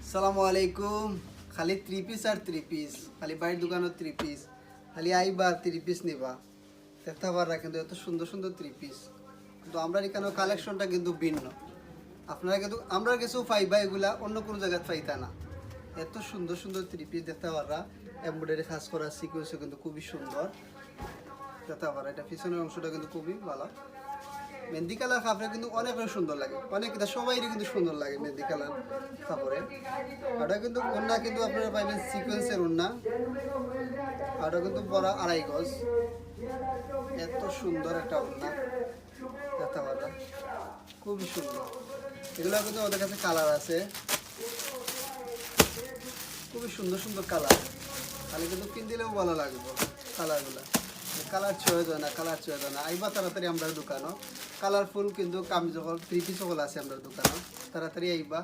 আসসালামু আলাইকুম। খালি থ্রি পিস আর থ্রি পিস, খালি বাইরের দোকানের থ্রি পিস, খালি আইবা থ্রি পিস নিবা দেখতে পারা। কিন্তু এত সুন্দর সুন্দর থ্রি পিস, কিন্তু আমরা এখানে কালেকশনটা কিন্তু ভিন্ন। আপনারা কিন্তু আমরা কিছু পাইবা এগুলা অন্য কোনো জায়গায় পাইতা না। এত সুন্দর সুন্দর থ্রি পিস দেখতে পারা, এমব্রয়ডারি কাজ করা সিকোয়েন্সও কিন্তু খুবই সুন্দর দেখতে পারা। এটা পিছনের অংশটা কিন্তু খুবই ভালো। মেহেন্দি কালার কাপড়ে কিন্তু অনেক সুন্দর লাগে, অনেক সবাইরই কিন্তু সুন্দর লাগে মেহেন্দি কালার কাপড়ে। ওটা কিন্তু ওড়না কিন্তু আপনারা পাইবেন সিকোয়েন্সের ওড়না, ওটা কিন্তু বড় 2.5 গজ। এত সুন্দর একটা ওড়না দেখতে পারবেন, খুবই সুন্দর। এগুলো কিন্তু ওদের কাছে কালার আছে, খুবই সুন্দর সুন্দর কালার। তাহলে কিন্তু কিন দিলেও ভালো লাগবে কালারগুলো। কালার চয়েস হয় না, কালার চয়েস হয় না। আইবা তাড়াতাড়ি আমরা দোকানও কালারফুল কিন্তু কামিজ সকল থ্রি পিস সকল আছে আমরা দোকানও, তাড়াতাড়ি আইবা।